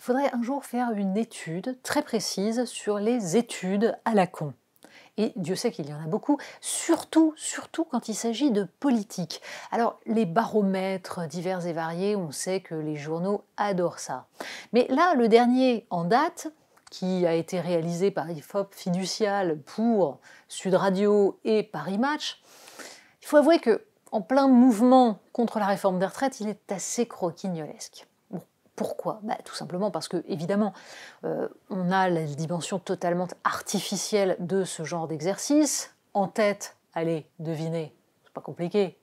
Il faudrait un jour faire une étude très précise sur les études à la con. Et Dieu sait qu'il y en a beaucoup, surtout quand il s'agit de politique. Alors, les baromètres divers et variés, on sait que les journaux adorent ça. Mais là, le dernier en date, qui a été réalisé par IFOP Fiducial pour Sud Radio et Paris Match, il faut avouer que en plein mouvement contre la réforme des retraites, il est assez croquignolesque. Pourquoi? Tout simplement parce que, évidemment, on a la dimension totalement artificielle de ce genre d'exercice. En tête, allez, devinez, c'est pas compliqué,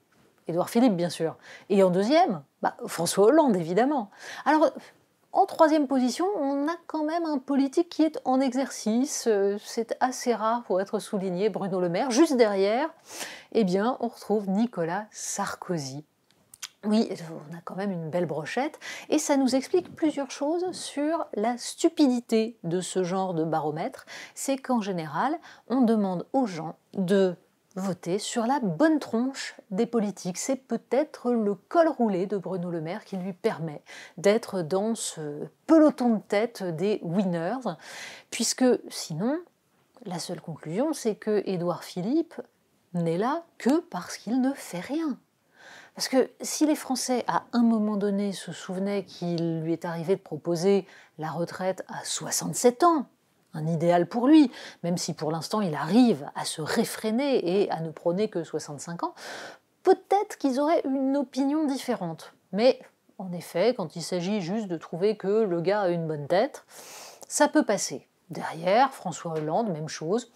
Édouard Philippe, bien sûr. Et en deuxième, François Hollande, évidemment. Alors, en troisième position, on a quand même un politique qui est en exercice. C'est assez rare pour être souligné, Bruno Le Maire. Juste derrière, eh bien, on retrouve Nicolas Sarkozy. Oui, on a quand même une belle brochette, et ça nous explique plusieurs choses sur la stupidité de ce genre de baromètre. C'est qu'en général, on demande aux gens de voter sur la bonne tronche des politiques. C'est peut-être le col roulé de Bruno Le Maire qui lui permet d'être dans ce peloton de tête des winners, puisque sinon, la seule conclusion, c'est que Édouard Philippe n'est là que parce qu'il ne fait rien. Parce que si les Français, à un moment donné, se souvenaient qu'il lui est arrivé de proposer la retraite à 67 ans, un idéal pour lui, même si pour l'instant il arrive à se réfréner et à ne prôner que 65 ans, peut-être qu'ils auraient une opinion différente. Mais en effet, quand il s'agit juste de trouver que le gars a une bonne tête, ça peut passer. Derrière, François Hollande, même chose,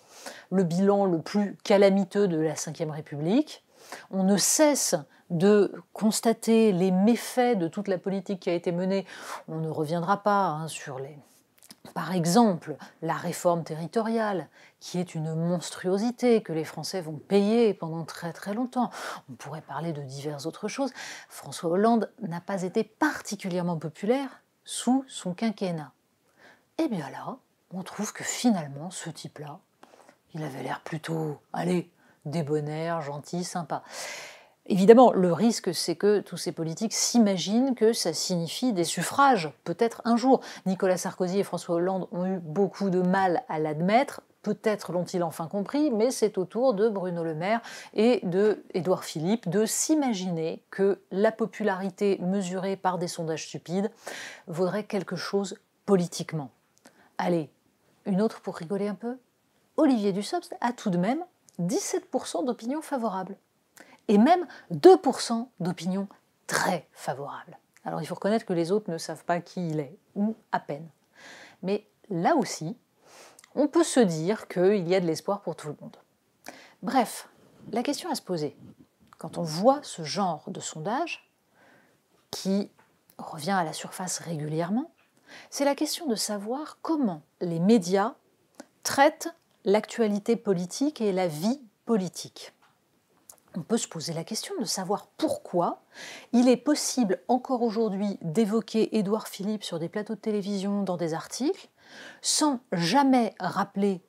le bilan le plus calamiteux de la Ve République. On ne cesse de constater les méfaits de toute la politique qui a été menée. On ne reviendra pas sur par exemple, la réforme territoriale, qui est une monstruosité que les Français vont payer pendant très très longtemps. On pourrait parler de diverses autres choses. François Hollande n'a pas été particulièrement populaire sous son quinquennat. Et bien là, on trouve que finalement, ce type-là, il avait l'air plutôt, allez, débonnaire, gentil, sympa. Évidemment, le risque, c'est que tous ces politiques s'imaginent que ça signifie des suffrages, peut-être un jour. Nicolas Sarkozy et François Hollande ont eu beaucoup de mal à l'admettre, peut-être l'ont-ils enfin compris, mais c'est au tour de Bruno Le Maire et de Édouard Philippe de s'imaginer que la popularité mesurée par des sondages stupides vaudrait quelque chose politiquement. Allez, une autre pour rigoler un peu. Olivier Dussopt a tout de même 17% d'opinion favorable. Et même 2% d'opinion très favorable. Alors il faut reconnaître que les autres ne savent pas qui il est, ou à peine. Mais là aussi, on peut se dire qu'il y a de l'espoir pour tout le monde. Bref, la question à se poser, quand on voit ce genre de sondage, qui revient à la surface régulièrement, c'est la question de savoir comment les médias traitent l'actualité politique et la vie politique. On peut se poser la question de savoir pourquoi il est possible encore aujourd'hui d'évoquer Édouard Philippe sur des plateaux de télévision, dans des articles, sans jamais rappeler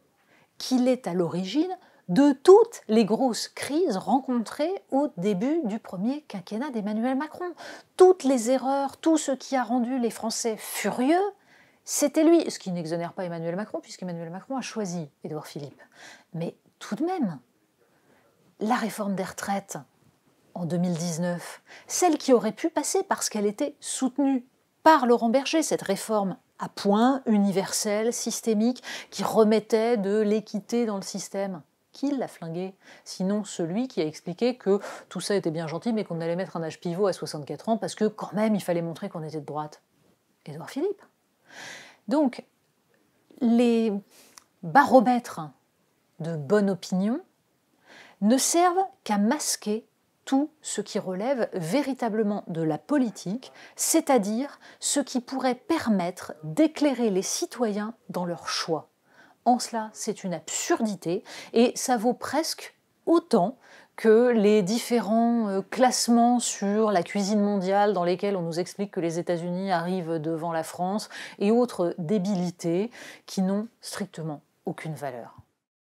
qu'il est à l'origine de toutes les grosses crises rencontrées au début du premier quinquennat d'Emmanuel Macron. Toutes les erreurs, tout ce qui a rendu les Français furieux, c'était lui. Ce qui n'exonère pas Emmanuel Macron, puisqu'Emmanuel Macron a choisi Édouard Philippe. Mais tout de même, la réforme des retraites en 2019, celle qui aurait pu passer parce qu'elle était soutenue par Laurent Berger, cette réforme à point, universelle, systémique, qui remettait de l'équité dans le système. Qui l'a flingué? Sinon celui qui a expliqué que tout ça était bien gentil, mais qu'on allait mettre un âge pivot à 64 ans parce que quand même il fallait montrer qu'on était de droite. Édouard Philippe. Donc, les baromètres de bonne opinion ne servent qu'à masquer tout ce qui relève véritablement de la politique, c'est-à-dire ce qui pourrait permettre d'éclairer les citoyens dans leurs choix. En cela, c'est une absurdité et ça vaut presque autant que les différents classements sur la cuisine mondiale dans lesquels on nous explique que les États-Unis arrivent devant la France et autres débilités qui n'ont strictement aucune valeur.